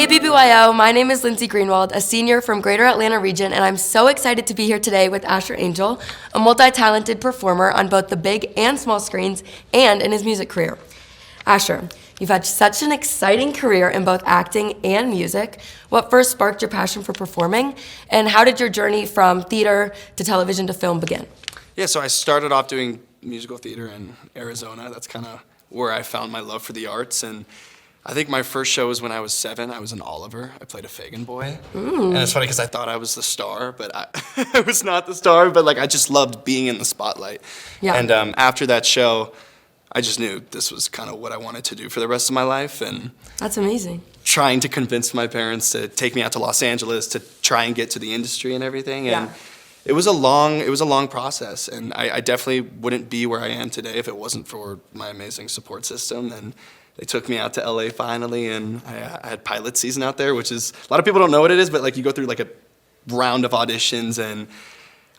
Hey BBYO, my name is Lindsay Greenwald, a senior from Greater Atlanta region, and I'm so excited to be here today with Asher Angel, a multi-talented performer on both the big and small screens and in his music career. Asher, you've had such an exciting career in both acting and music. What first sparked your passion for performing, and how did your journey from theater to television to film begin? Yeah, so I started off doing musical theater in Arizona. That's kind of where I found my love for the arts, and I think my first show was when I was 7. I was in Oliver. I played a Fagin boy. And it's funny because I thought I was the star, but I was not the star, but like I just loved being in the spotlight. Yeah. And after that show, I just knew this was kind of what I wanted to do for the rest of my life. And That's amazing. trying to convince my parents to take me out to Los Angeles to try and get to the industry and everything. And Yeah. it was a long process, and I definitely wouldn't be where I am today if it wasn't for my amazing support system. And they took me out to LA finally, and I had pilot season out there, which is, a lot of people don't know what it is, but like you go through like a round of auditions, and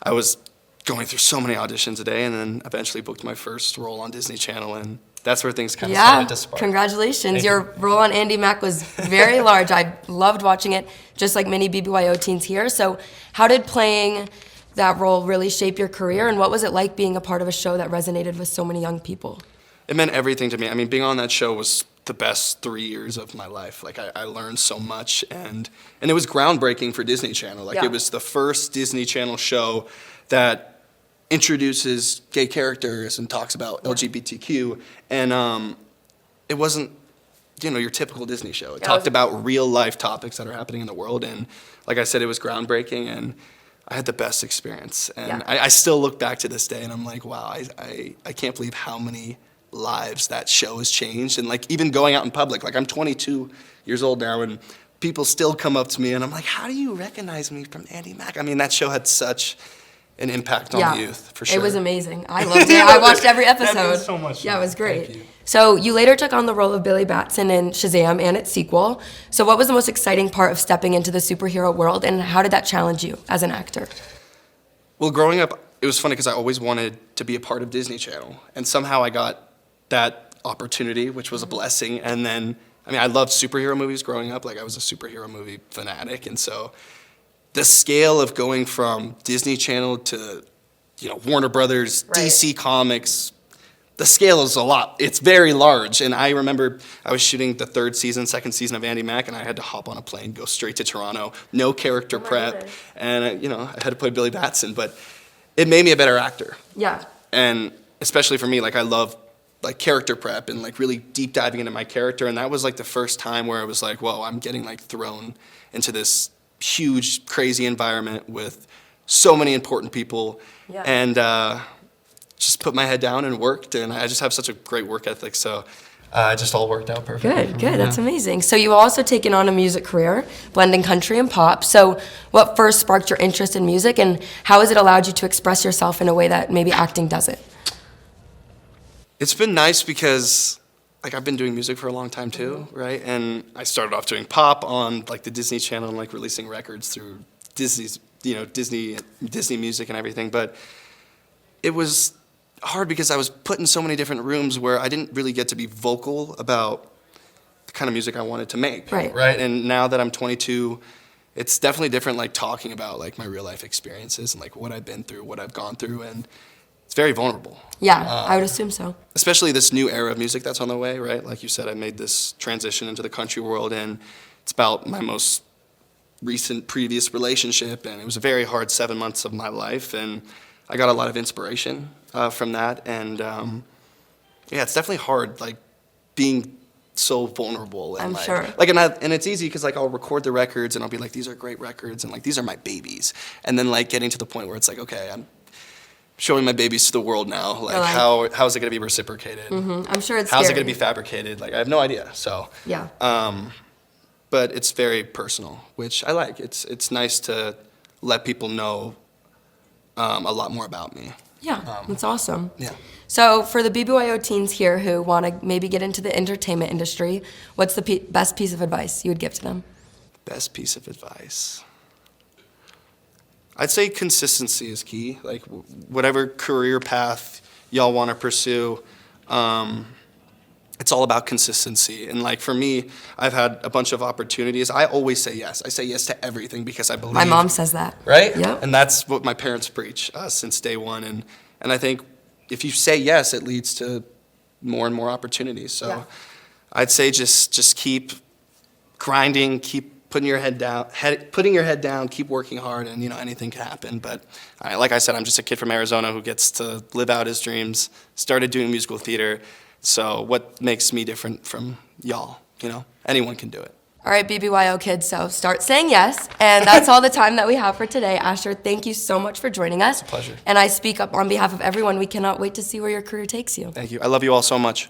I was going through so many auditions a day, and then eventually booked my first role on Disney Channel, and that's where things kind of started to spark. Congratulations. Thank Your role on Andi Mack was very large. I loved watching it, just like many BBYO teens here. So how did playing that role really shape your career, and what was it like being a part of a show that resonated with so many young people? It meant everything to me. I mean, being on that show was the best 3 years of my life. Like, I learned so much, and it was groundbreaking for Disney Channel. Like, Yeah. it was the first Disney Channel show that introduces gay characters and talks about LGBTQ, and it wasn't, your typical Disney show. It talked about real life topics that are happening in the world, and like I said, it was groundbreaking, and I had the best experience. And I still look back to this day, and I'm like, wow, I can't believe how many lives that show has changed. And like, even going out in public, like I'm 22 years old now, and people still come up to me, and I'm like, how do you recognize me from Andi Mack? I mean, that show had such an impact on the youth, for sure. It was amazing. I loved it. I watched every episode. That means so much. Yeah, it was great. Thank you. So you later took on the role of Billy Batson in Shazam and its sequel. So what was the most exciting part of stepping into the superhero world, and how did that challenge you as an actor? Well, growing up, it was funny because I always wanted to be a part of Disney Channel, and somehow I got that opportunity, which was a blessing. And then, I mean, I loved superhero movies growing up. Like, I was a superhero movie fanatic, and so the scale of going from Disney Channel to, Warner Brothers, Right. DC Comics, the scale is a lot. It's very large. And I remember I was shooting the second season of Andi Mack, and I had to hop on a plane, go straight to Toronto, no character prep, goodness. and I had to play Billy Batson. But it made me a better actor. Yeah. And especially for me, like, I love like character prep and like really deep diving into my character. And that was like the first time where I was like, whoa, I'm getting like thrown into this huge, crazy environment with so many important people. Yeah. And just put my head down and worked. And I just have such a great work ethic. So it just all worked out perfectly. Good. That's amazing. So you've also taken on a music career, blending country and pop. So what first sparked your interest in music, and how has it allowed you to express yourself in a way that maybe acting doesn't? It's been nice because, like, I've been doing music for a long time too, right? And I started off doing pop on like the Disney Channel and like releasing records through Disney's, Disney music and everything. But it was hard because I was put in so many different rooms where I didn't really get to be vocal about the kind of music I wanted to make. Right. And now that I'm 22, it's definitely different, like talking about like my real life experiences and like what I've been through, what I've gone through, and it's very vulnerable. Yeah, I would assume so. Especially this new era of music that's on the way, right? Like you said, I made this transition into the country world, and it's about my most recent previous relationship, and it was a very hard 7 months of my life, and I got a lot of inspiration from that, and it's definitely hard, like being so vulnerable. And I'm like, sure. Like, and it's easy because like I'll record the records, and I'll be like, these are great records, and like these are my babies, and then like getting to the point where it's like, okay, I'm showing my babies to the world now. Like, how is it going to be reciprocated? I'm sure it's How's it scary. going to be fabricated? Like, I have no idea. So, Yeah. But it's very personal, which I like. It's nice to let people know a lot more about me. Yeah, that's awesome. Yeah. So for the BBYO teens here who want to maybe get into the entertainment industry, what's the best piece of advice you would give to them? Best piece of advice. I'd say consistency is key. Like, whatever career path y'all want to pursue, it's all about consistency. And like for me, I've had a bunch of opportunities. I always say yes. I say yes to everything because I believe. My mom says that. Right? Yep. And that's what my parents preach since day one. And I think if you say yes, it leads to more and more opportunities. So Yeah. I'd say just keep grinding, keep putting your head down, keep working hard, and anything can happen. But like I said, I'm just a kid from Arizona who gets to live out his dreams. Started doing musical theater. So what makes me different from y'all? Anyone can do it. All right, BBYO kids, so start saying yes. And that's all the time that we have for today. Asher, thank you so much for joining us. It's a pleasure. And I speak up on behalf of everyone. We cannot wait to see where your career takes you. Thank you. I love you all so much.